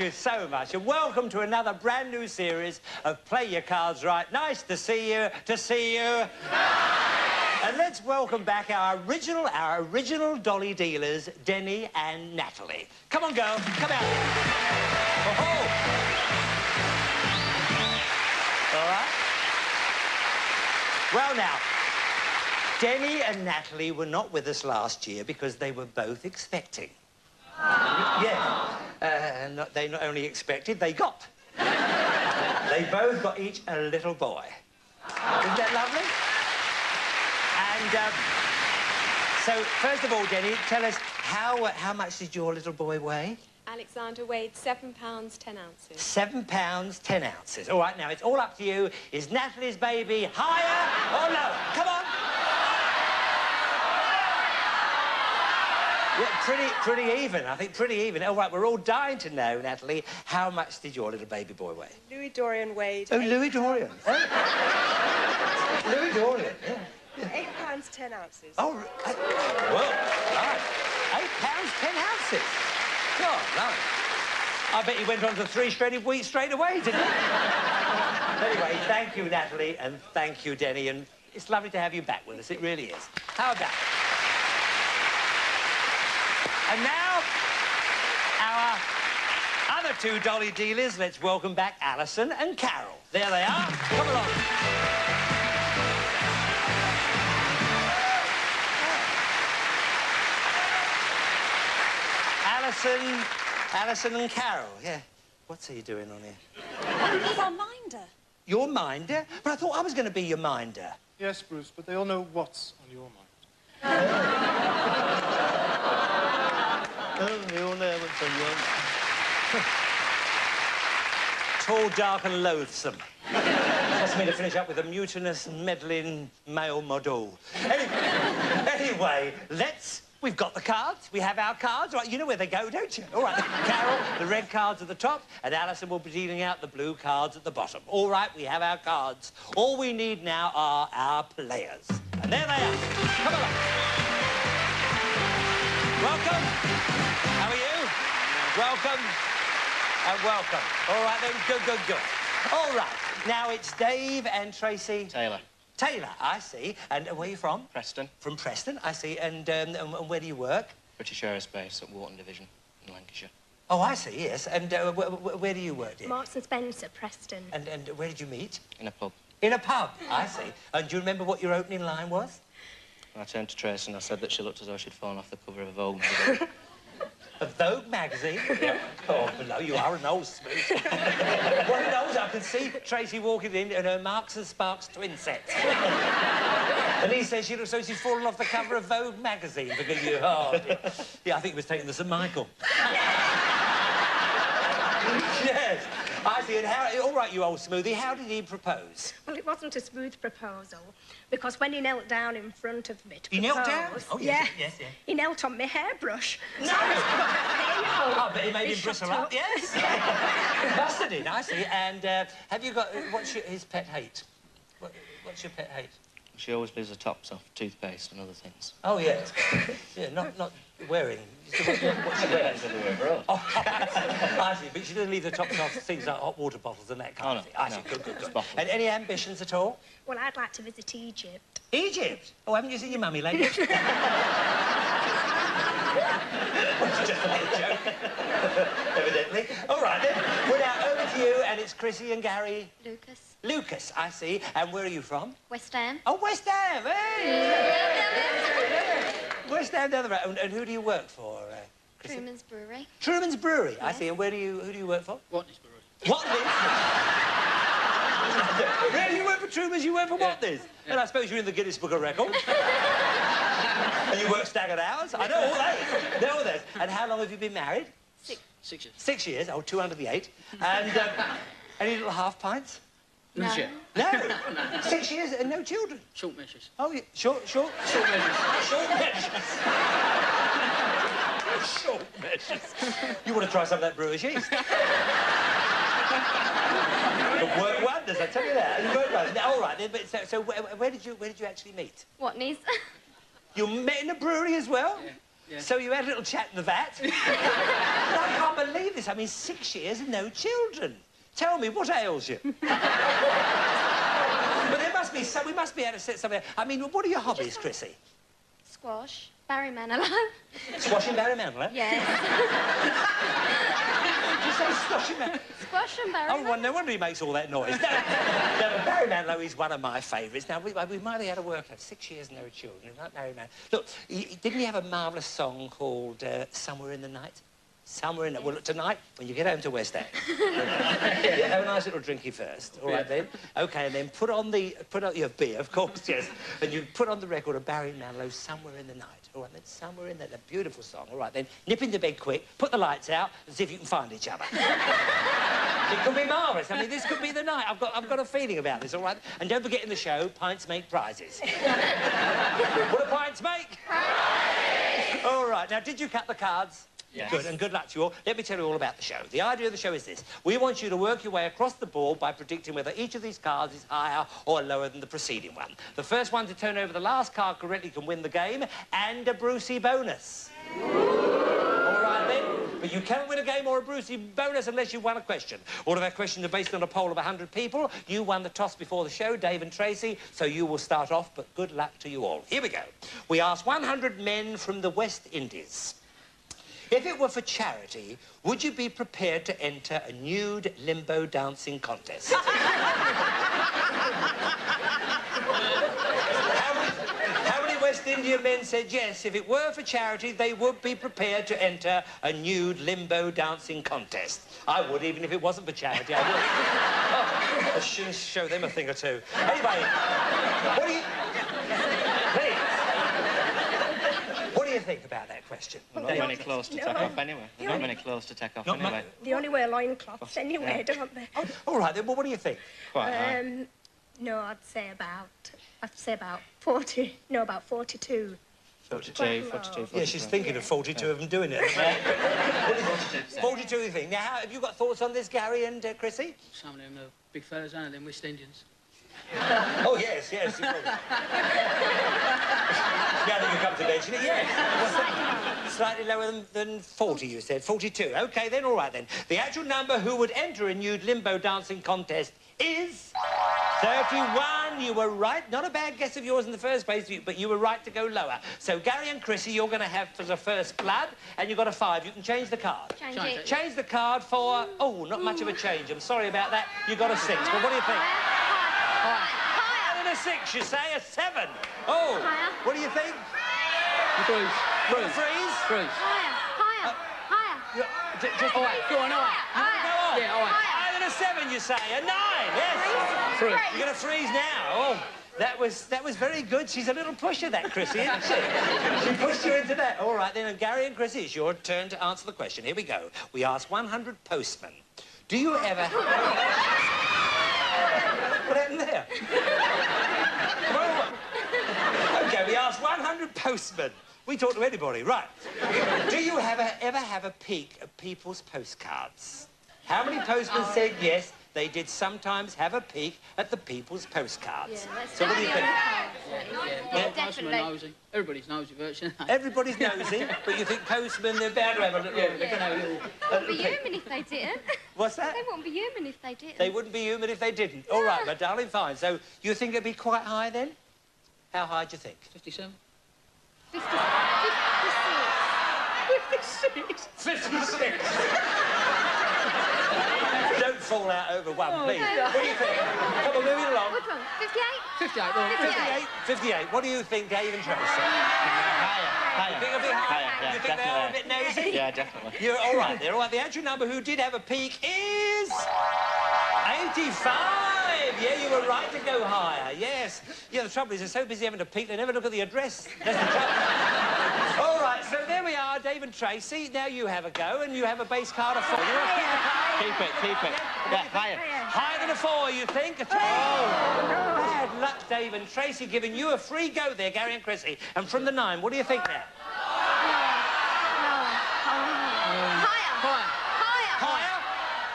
you so much, and welcome to another brand new series of Play Your Cards Right. Nice to see you, And let's welcome back our original dolly dealers, Denny and Natalie. Come on, girls, come out. Oh-ho. All right. Well, now, Denny and Natalie were not with us last year because they were both expecting. Yeah. They not only expected, they got. They both got each a little boy. Isn't that lovely? And, so, first of all, Denny, tell us, how much did your little boy weigh? Alexander weighed 7 pounds, 10 ounces. 7 pounds, 10 ounces. All right, now, it's all up to you. Is Natalie's baby higher or lower? Come on. Yeah, pretty even. I think pretty even. All right, we're all dying to know, Natalie, how much did your little baby boy weigh? Louis Dorian weighed... Oh, Louis Dorian. Louis Dorian, yeah. 8 pounds, 10 ounces. Oh, well, right. 8 pounds, 10 ounces. God, no. I bet he went on to 3 shredded wheat straight away, didn't he? Anyway, thank you, Natalie, and thank you, Denny, and it's lovely to have you back with us. It really is. How about it? And now, our other 2 dolly dealers. Let's welcome back Alison and Carol. There they are. Come along. Alison and Carol, yeah. What's he doing on here? He's our minder. Your minder? But I thought I was going to be your minder. Yes, Bruce, but they all know what's on your mind. Oh, they all know what's on your mind. Tall, dark and loathsome. That's me to finish up with a mutinous, meddling male model. Anyway, we've got the cards. We have our cards. Right, you know where they go, don't you? All right, Carol, the red cards at the top, and Alison will be dealing out the blue cards at the bottom. All right, we have our cards. All we need now are our players. And there they are. Come along. Welcome. How are you? Welcome. And welcome. All right, then. Good. All right. Now, it's Dave and Tracy... Taylor. Taylor, I see. And where are you from? Preston. From Preston, I see. And where do you work? British Aerospace at Wharton Division in Lancashire. Oh, I see, yes. And where do you work, dear? Marks and Spencer, Preston. And where did you meet? In a pub. In a pub, I see. And do you remember what your opening line was? I turned to Trace and I said that she looked as though she'd fallen off the cover of a Vogue magazine. A Vogue magazine? Yeah. Oh, below, you are an old smooth. What an old... I can see Tracy walking in her Marks and Sparks twin sets. And he says she looks as though she's fallen off the cover of Vogue magazine because you... Oh, dear. Yeah, I think he was taking the St. Michael. Yes. I see. And how... All right, you old smoothie, how did he propose? Well, it wasn't a smooth proposal, because when he knelt down in front of me to He knelt down? Oh, yes, yeah, yes. he knelt on my hairbrush. No! So it was quite painful. Oh, but he made him bristle up, yes. Busted in, I see. And have you got... What's his pet hate? What's your pet hate? She always leaves the tops off toothpaste and other things. Oh, yes. Yeah, not wearing... What's she wearing? Oh, I see. But she doesn't leave the tops off things like hot water bottles and that kind of thing. I see. Good. And any ambitions at all? Well, I'd like to visit Egypt. Egypt? Oh, haven't you seen your mummy lately? Well, it's just a little joke. Evidently. All right, then. Well, now, over to you, and it's Chrissy and Gary. Lucas, I see. And where are you from? West Ham. Oh, West Ham, hey! West Ham down the road. And who do you work for, Chrissy? Truman's Brewery. Truman's Brewery, Yes. I see. And who do you work for? Watney's Brewery. Watney's? Really? You work for Truman's, you work for Watney's? Yeah. And I suppose you're in the Guinness Book of Records. And you work staggered hours? I know all those. Know all those. And how long have you been married? 6. 6 years. 6 years. Oh, 2 under the 8. And any little half pints? No. No. 6 years and no children? Short measures. Oh, yeah. Short measures. Short measures. Short measures. You want to try some of that brewer's yeast? It worked wonders, I tell you that. It worked wonders. Now, all right, then, but so where did you actually meet? Watney's. You met in a brewery as well? Yeah. Yeah. So you had a little chat in the vat? I can't believe this. I mean, 6 years and no children. Tell me, what ails you? But there must be some... We must be able to set something... I mean, what are your hobbies, Chrissy? Squash. Barry Manilow. Squash and Barry Manilow? Yes. Did you say squash and Barry... Squash and Barry Oh, well, no wonder he makes all that noise. No, but Barry Manilow is one of my favourites. Now, we might have had to work out 6 years, no children. Like Barry Manilow. Look, didn't he have a marvellous song called Somewhere in the Night? Somewhere in the... Well, look, tonight, when you get home to West End, have a nice little drinky first, all right, then? OK, and then put on your beer, of course, yes, and you put on the record of Barry Manilow, Somewhere in the Night. All right, then, Somewhere in there, a beautiful song. All right, then, nip into bed quick, put the lights out, and see if you can find each other. It could be marvellous. I mean, this could be the night. I've got a feeling about this, all right? And don't forget in the show, pints make prizes. What do pints make? Prizes! All right, now, did you cut the cards? Yes. Good, and good luck to you all. Let me tell you all about the show. The idea of the show is this. We want you to work your way across the board by predicting whether each of these cards is higher or lower than the preceding one. The first one to turn over the last card correctly can win the game and a Brucey bonus. All right, then. But you cannot win a game or a Brucey bonus unless you've won a question. All of our questions are based on a poll of 100 people. You won the toss before the show, Dave and Tracy, so you will start off, but good luck to you all. Here we go. We asked 100 men from the West Indies. If it were for charity, would you be prepared to enter a nude limbo dancing contest? How many West Indian men said yes? If it were for charity, they would be prepared to enter a nude limbo dancing contest. I would, even if it wasn't for charity, I would. Oh, I should show them a thing or two. Anyway, what do you... Please. What do you think about that question? Not many clothes to take off anyway. There's not many clothes to take off anyway. They only wear loincloths anyway, don't they? Oh, all right, then, well, what do you think? Quite high. No, I'd say about 40... No, about 42. 42, 42, Yeah, she's thinking of 42 of them doing it. 42 you think. Now, have you got thoughts on this, Gary and Chrissy? Some of them are big fellas, aren't they? Them West Indians. Oh, yes, yes. Now that you come to mention it, yes. Slightly lower than 40, you said. 42. OK, then, all right, then. The actual number who would enter a nude limbo dancing contest is... 31. You were right. Not a bad guess of yours in the first place, but you were right to go lower. So, Gary and Chrissy, you're going to have for the first blood, and you've got a 5. You can change the card. Change it. Change the card for... Oh, not much of a change. I'm sorry about that. You got a 6. But what do you think? Higher than a 6, you say? A 7. Oh. Higher. What do you think? Freeze. What, a freeze? Freeze. Higher. Just All right, go on, all right. Go on. Yeah, all right. Higher than a 7, you say? A 9, yes. Freeze. You're going to freeze now. Oh, that was very good. She's a little pusher, that Chrissy, isn't she? She pushed you into that. All right, then, Gary and Chrissy, it's your turn to answer the question. Here we go. We asked 100 postmen. Do you ever... What happened there? OK, we asked 100 postmen. We talk to anybody, right. Do you ever have a peek at people's postcards? How many postmen said yes, they did sometimes have a peek at the people's postcards? Yeah, that's So what do you think? Yeah, Postman definitely. nosy. Everybody's nosy, virtually. Everybody's nosy, but you think postmen, they're bound to have a little... They wouldn't be human if they didn't. What's that? They wouldn't be human if they didn't. They wouldn't be human if they didn't. All right, my darling, fine. So you think it'd be quite high then? How high do you think? 57. 56. 56. Don't fall out over one, please. What do you think? Come on, moving along. Which one? 58? 58, go on. 58. What do you think, Dave and Tracy? Higher. You think a bit higher? Yeah, You think they are a bit definitely. nosy? Yeah, definitely. You're all right there. All right, the actual number who did have a peek is... 85. Yeah, you were right to go higher, yes. Yeah, the trouble is they're so busy having to peek, they never look at the address. That's the trouble. All right, so there we are, Dave and Tracy. Now you have a go, and you have a base card of 4. You want to keep the card? Keep it. Yeah, higher. Higher than a 4, you think? Oh, bad luck, Dave and Tracy, giving you a free go there, Gary and Chrissy. And from the 9, what do you think now? Higher.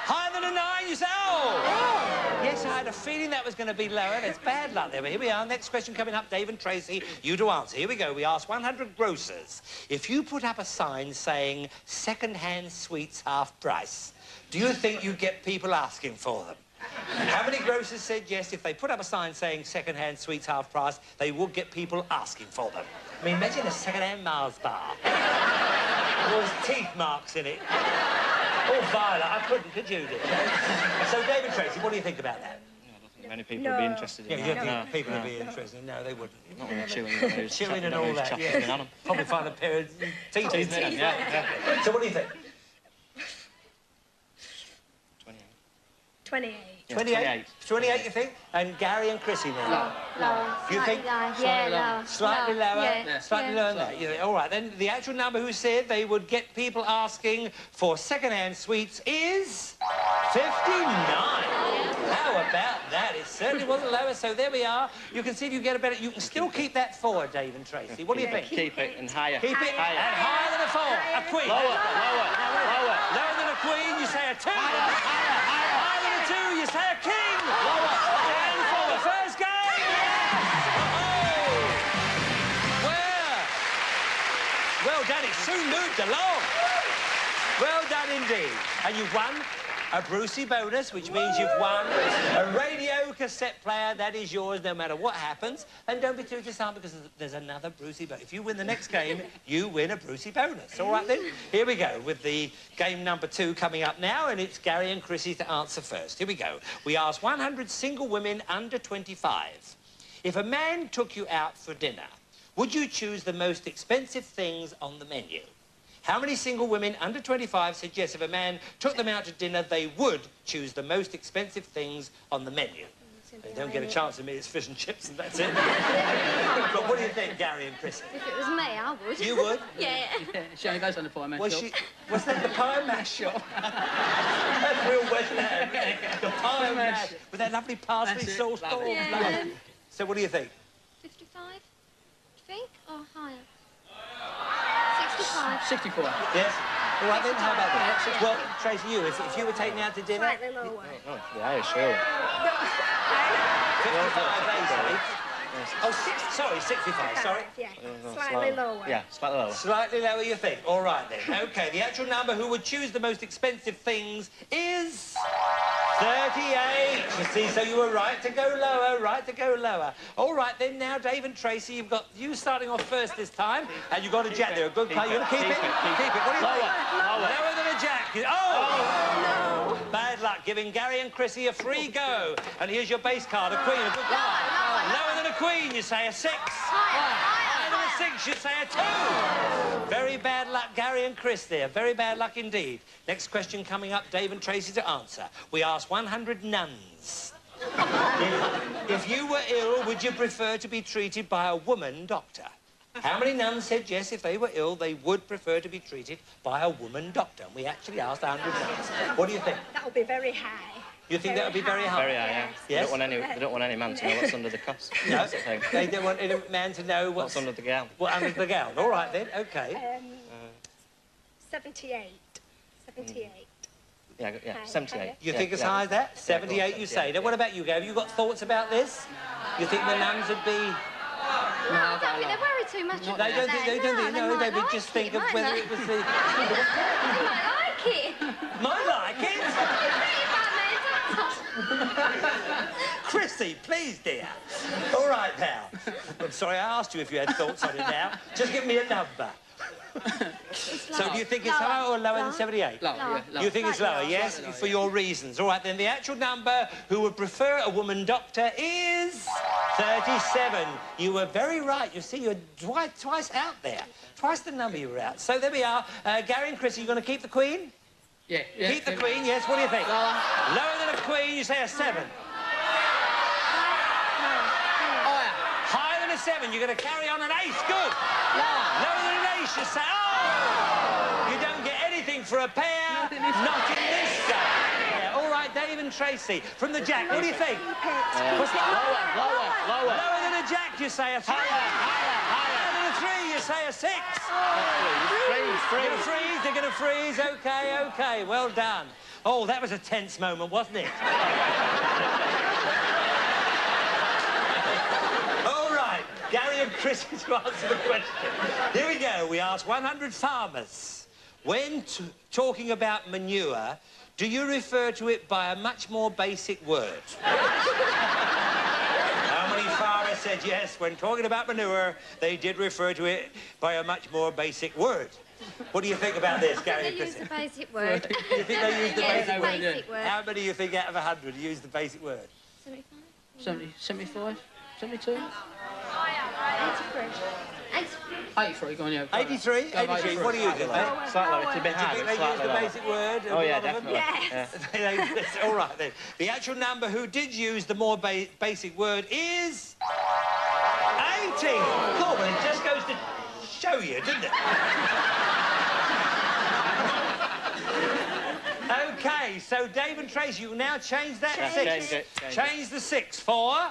Higher than than a 9, you say, oh! Yes, I had a feeling that was going to be lower. That's bad luck there. But here we are. Next question coming up, Dave and Tracy. You to answer. Here we go. We asked 100 grocers. If you put up a sign saying second-hand sweets half price, do you think you get people asking for them? How many grocers said yes? If they put up a sign saying second-hand sweets half price, they would get people asking for them. I mean, imagine a second-hand Mars bar. All his teeth marks in it. Oh, Violet, I couldn't, could you? So, David Tracy, what do you think about that? I don't think many people would be interested in Yeah, you that. don't think people would be interested? No, they wouldn't. Not when they're Chewing and all that, yeah. Probably find a pair of teeth in there. Yeah. So, what do you think? 28. 28. Yeah, 28, you think? And Gary and Chrissy now? Lower. You think? Yeah, lower. Slightly lower? Yeah. Slightly lower than that? Yeah. All right, then the actual number who said they would get people asking for second-hand sweets is 59. How about that? It certainly wasn't lower, so there we are. You can see if you get a better... You can still keep that 4, Dave and Tracy. What do you think? Keep it and higher. Keep it and higher than a 4. A queen. Lower. Lower than a queen, you say a 2. Higher than a 2, you say a king. And for the first game. Well done, it soon moved along. Well done indeed. And you've won a Brucey bonus, which means you've won a radio cassette player. That is yours no matter what happens. And don't be too disheartened because there's another Brucey bonus. If you win the next game, you win a Brucey bonus. All right, then? Here we go with the game number 2 coming up now, and it's Gary and Chrissy to answer first. Here we go. We asked 100 single women under 25. If a man took you out for dinner, would you choose the most expensive things on the menu? How many single women under 25 said yes, if a man took them out to dinner, they would choose the most expensive things on the menu? They don't get a chance to me, it's fish and chips and that's it. But what do you think, Gary and Chrissy? If it was me, I would. You would? Yeah. Yeah, she only goes on the pie man shop. Was that the pie mash shop? That's real West Ham, isn't it? The pie mash with that lovely parsley That's it, sauce. love it. Oh, Yeah. lovely. So what do you think? 55, do you think? Or higher? 65. 64. Yes? All right then, how about that? Well, Tracy, you, if you were taken out to dinner... Slightly lower. Oh, the Irish, surely. 55 basically. Oh, 65, sorry. Yeah, slightly lower. Yeah, slightly lower. Slightly lower, you think? All right, then. OK, the actual number who would choose the most expensive things is... 38. You see, so you were right to go lower, right to go lower. All right, then, now, Dave and Tracy, you've got you starting off first this time, and you've got a jack there. A good player. You want to keep it? Keep it. What do you think? Lower than a jack. Oh! No! Bad luck, giving Gary and Chrissy a free go. And here's your base card, a queen, a good card. Lower than a queen, you say a 6. Higher than a 6, you say a 2. Very bad luck, Gary and Chris there. Very bad luck indeed. Next question coming up, Dave and Tracy to answer. We asked 100 nuns. If you were ill, would you prefer to be treated by a woman doctor? How many nuns said yes, if they were ill, they would prefer to be treated by a woman doctor? And we actually asked 100 nuns. What do you think? That would be very high. You think that would be very high? Very high, yeah. Yes? They don't want any man to know what's under the cuffs. No, That's the thing. they don't want any man to know What's under the gown. what under the gown. All right, then, OK. 78. 78. Yeah, Higher. 78. You Yeah, think as yeah. high as that? 78, you 78, say. Now, what about you, Gav? Have you got thoughts about this? You think the nuns would be... No, I don't think they worry too much about They don't think, no, they would just think of whether it was the... They might like it. Might like it. Pretty bad, mate. Chrissy, please, dear. All right, pal. I'm sorry I asked you if you had thoughts on it now. Just give me a number. So do you think it's higher or lower than 78? Lower, yeah, lower. You think it's lower, yes? Slightly lower, For your reasons. All right, then the actual number who would prefer a woman doctor is 37. You were very right. You see, you're twice out there. Twice the number you were out. So there we are. Gary and Chris, are you going to keep the queen? Yeah. Keep the queen, yes. What do you think? Lower. Lower than a queen, you say a 7. Higher. Higher than a 7, you're going to carry on an ace. Good. Lower. Lower than an ace, you say, oh! You don't get anything for a pair. Not in this Not in this side. Yeah, all right, Dave and Tracy. From the jack, what do you think? What's that? Lower. Lower than a jack, you say a 3. Higher than a 3, you say a 6. Freeze, They're going to freeze, they're going to freeze. OK, OK, well done. Oh, that was a tense moment, wasn't it? All right, Gary and Chris to answer the question. Here we go. We asked 100 farmers. When talking about manure, do you refer to it by a much more basic word? How many farmers said yes, when talking about manure, they did refer to it by a much more basic word? What do you think about this, Gary and They use Chris? the basic word. You think they use the Yes, basic word? basic word. How many do you think out of 100 use the basic word? 75? 70, 75, 72, 83, go on, yeah. 83? Go 83. What do you do? Slightly, it's a bit Do you hard. think they use the basic word? Oh, yeah, A lot of them? definitely. Yes. All right, then. The actual number who did use the more basic word is... 80! Cool, well, it just goes to show you, doesn't it? OK, so Dave and Tracy, you will now change that Change 6. it. Change the 6 for a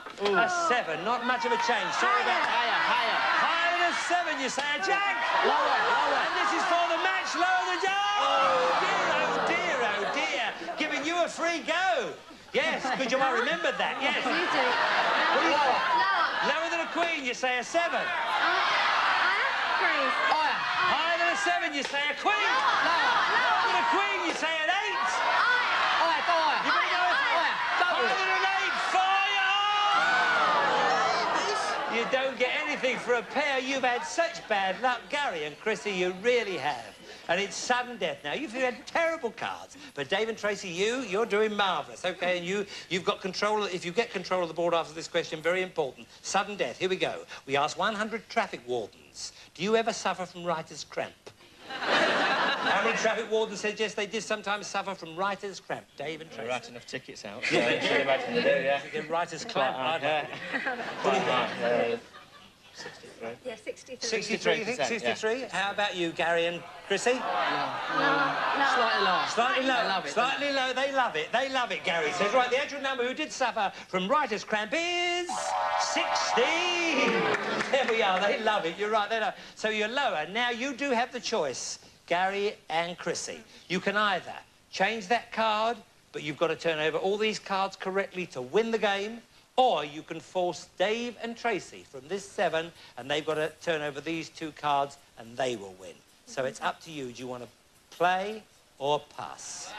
7. Not much of a change. Sorry about that. Higher. Higher than a 7, you say. A jack! Lower. And this is for the match. Lower the jack! Oh, dear, oh, dear. Giving you a free go. Yes, good job I remembered that, yes. You do. Lower. Lower than a queen, you say a 7. Chris. Higher. Higher than a 7, you say a queen. Lower than a queen, you say an 8. Higher, go higher. You better go Higher. Double. higher than an 8. Fire! You don't get anything for a pair. You've had such bad luck, Gary and Chrissy, you really have. And it's sudden death now. You've had terrible cards. But Dave and Tracy, you're doing marvellous, OK? And you've got control. If you get control of the board after this question, very important. Sudden death. Here we go. We asked 100 traffic wardens. Do you ever suffer from writer's cramp? How many traffic wardens said yes, they did sometimes suffer from writer's cramp? Dave and Tracy. They write enough tickets out. So I should imagine they do, yeah. You get writer's cramp. Yeah. What do you think? 63. Yeah, 63. 63, you think? 63%, 63? Yeah. How about you, Gary and Chrissy? Slightly lower. Slightly low. They love it, Slightly low. They love it. They love it, Gary says. Right, the actual number who did suffer from writer's cramp is 60. There we are. They love it. You're right. They love it. So you're lower. Now, you do have the choice, Gary and Chrissy. You can either change that card, but you've got to turn over all these cards correctly to win the game, or you can force Dave and Tracy from this 7, and they've got to turn over these 2 cards, and they will win. So it's up to you. Do you want to play or pass?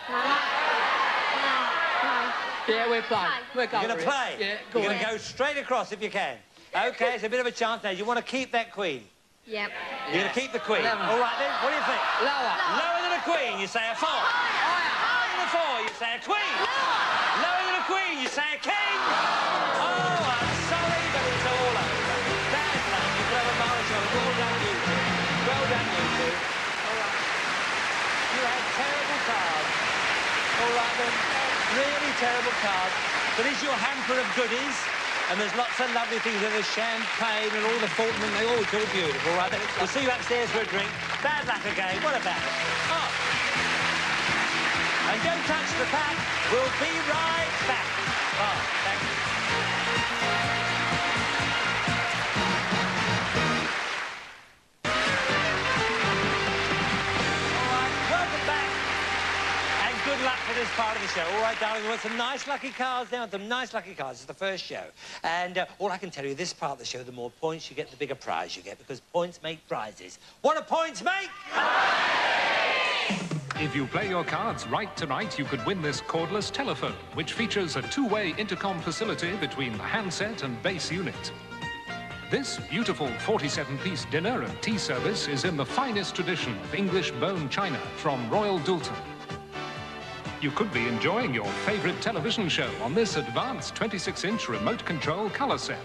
Yeah, we're playing. We're going You're going to play? Yeah, go You're on. going to go straight across if you can. OK, it's a bit of a chance now. You want to keep that queen? Yep. You're going to keep the queen? Lower. All right, then. What do you think? Lower. Lower than a queen, you say a 4. Higher than a 4, you say a queen. Lower than a queen, you say a king. Oh, I'm sorry, but it's all over. Bad luck. You could have a marshal. Well done, you two. Well done, you two. All right. You had terrible cards. All right, then. Really terrible cards. But is your hamper of goodies? And there's lots of lovely things. There's champagne and all the Fortnum. It's all beautiful, right? We'll see you upstairs for a drink. Bad luck again. What about it? Oh. And don't touch the pack. We'll be right back. Oh, thank you. All right, welcome back. And good luck for this part of the show. All right, darling, we want some nice lucky cards now. Some nice lucky cards. It's the first show. And all I can tell you, this part of the show, the more points you get, the bigger prize you get, because points make prizes. What do points make? If you play your cards right tonight, you could win this cordless telephone, which features a two-way intercom facility between the handset and base unit. This beautiful 47-piece dinner and tea service is in the finest tradition of English bone china from Royal Doulton. You could be enjoying your favorite television show on this advanced 26-inch remote control color set.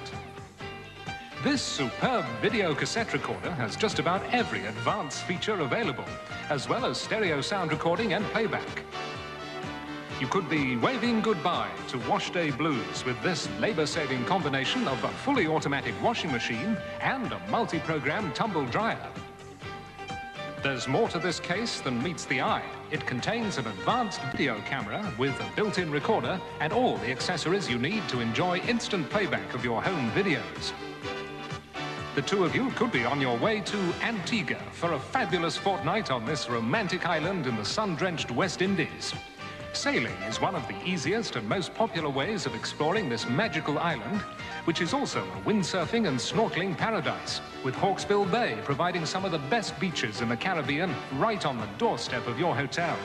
This superb video cassette recorder has just about every advanced feature available, as well as stereo sound recording and playback. You could be waving goodbye to wash day blues with this labor-saving combination of a fully automatic washing machine and a multi-program tumble dryer. There's more to this case than meets the eye. It contains an advanced video camera with a built-in recorder and all the accessories you need to enjoy instant playback of your home videos. the two of you could be on your way to Antigua for a fabulous fortnight on this romantic island in the sun-drenched West Indies. Sailing is one of the easiest and most popular ways of exploring this magical island, which is also a windsurfing and snorkeling paradise, with Hawksbill Bay providing some of the best beaches in the Caribbean right on the doorstep of your hotel.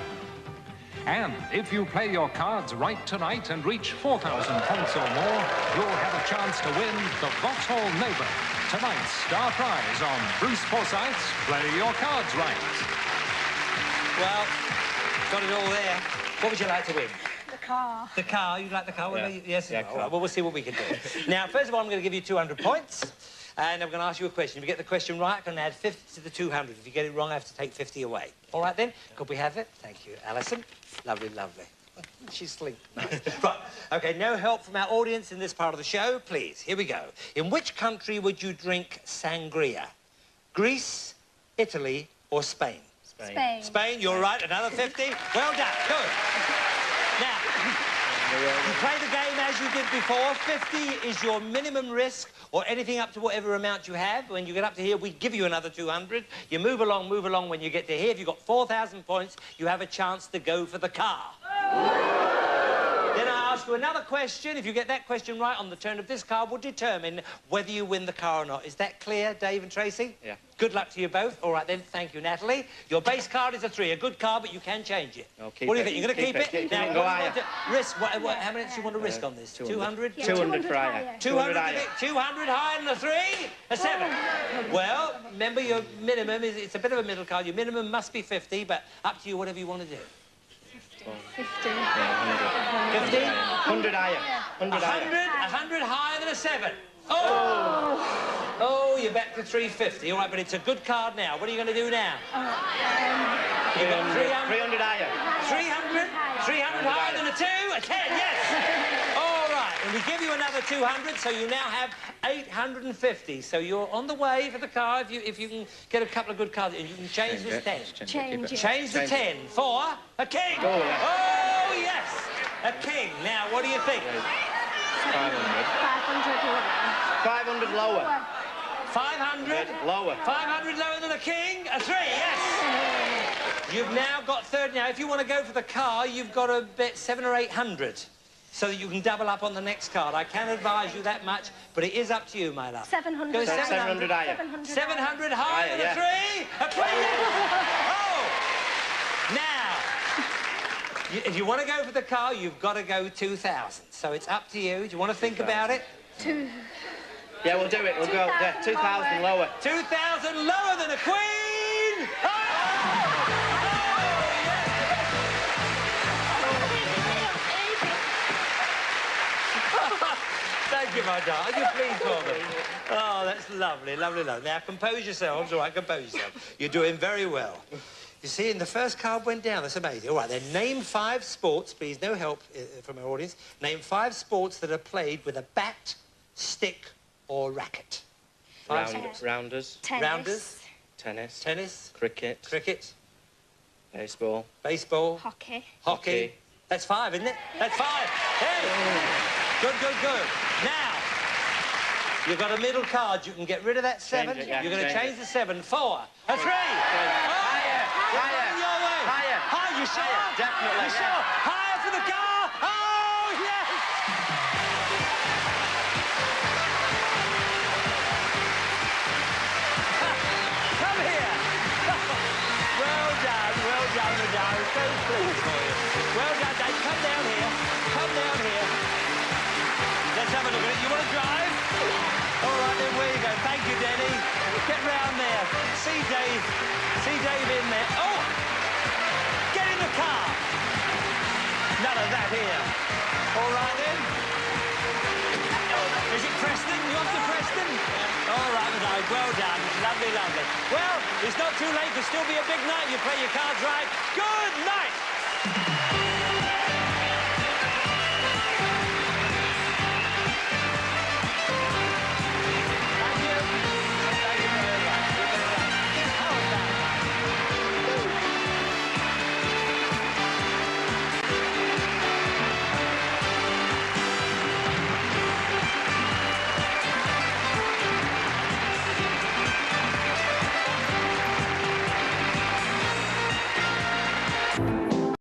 And if you play your cards right tonight and reach 4,000 points or more, you'll have a chance to win the Vauxhall Nova, tonight's star prize on Bruce Forsyth's Play Your Cards Right. Well, got it all there. What would you like to win? The car. The car? You'd like the car? Yeah. Yes? Yeah, all right, well, we'll see what we can do. Now, first of all, I'm going to give you 200 points, and I'm going to ask you a question. If you get the question right, I can add 50 to the 200. If you get it wrong, I have to take 50 away. All right, then? Could we have it? Thank you, Alison. Lovely, lovely. She's asleep. Right, OK, no help from our audience in this part of the show, please. Here we go. In which country would you drink sangria? Greece, Italy, or Spain? Spain. Spain, you're right. Another 50. Well done. Good. Now, you play the game as you did before. 50 is your minimum risk, or anything up to whatever amount you have. When you get up to here, we give you another 200. You move along when you get to here. If you've got 4,000 points, you have a chance to go for the car. Then I ask you another question. If you get that question right on the turn of this card, will determine whether you win the car or not. Is that clear, Dave and Tracy? Yeah. Good luck to you both. All right, then. Thank you, Natalie. Your base card is a 3. A good card, but you can change it. No, keep what do you it. think? You're going to keep it? Keep it. Now, Go what do you higher. want to risk? How many do you want to risk on this? 200? Yeah, 200 for higher. 200 higher. 200 higher than a 3? A 7? Well, remember your minimum is, it's a bit of a middle card. Your minimum must be 50, but up to you, whatever you want to do. 50. 50? 100 higher. 100 higher. 100 higher than a 7. Oh! Oh, you're back to 350. All right, but it's a good card now. What are you going to do now? You got 300. 300 higher. 300? 300 higher than a 2? A 10, yes! All right, and we give you another 200, so you now have 850. So you're on the way for the car if you can get a couple of good cards, and you can change this 10. Change it. Change the 10 for a king. Oh, yeah. Oh, yes! A king. Now, what do you think? 500. 500 lower. 500? Lower. 500 lower than a king? A 3, yes! You've now got 30. Now, if you want to go for the car, you've got to bet 700 or 800 so that you can double up on the next card. I can't advise you that much, but it is up to you, my love. 700. Go 700 higher. 700 higher than a 3? A 3? Oh! Now, if you want to go for the car, you've got to go 2,000. So it's up to you. Do you want to think about it? 2. Yeah, we'll do it. We'll go 2,000 lower. 2,000 lower than a queen! Oh! Thank you, my darling. Are you pleased for me? Oh, that's lovely, lovely, lovely. Now, compose yourselves. All right, compose yourself. You're doing very well. You see, and the first card went down. That's amazing. All right, then, name 5 sports, please. No help from our audience. Name 5 sports that are played with a bat, stick, or racket. 5 sports. Rounders. Tennis. Rounders. Tennis. Tennis. Cricket. Cricket. Baseball. Baseball. Hockey. Hockey. That's 5, isn't it? That's 5. Hey! Good, good, good. Now, you've got a middle card. You can get rid of that 7. Change it, yeah, You're going to change change the 7 for a 3. Higher. Higher. Your way. Higher. Higher, you sure? Higher, definitely, You yeah. sure? Higher for the car. Oh, yes! Come here. Well done, madame. So pleased for you. Well done, Dave. Come down here. Come down here. Let's have a look at it. You want to drive? All right, then, where you go. Thank you, Denny. Get round there. See Dave. See Dave in there. Oh! Get in the car. None of that here. All right, then. Is it Preston? You off to Preston? All right, madame. Well done. Lovely, lovely. Well, it's not too late. Could still be a big night. You play your cards right. Good night.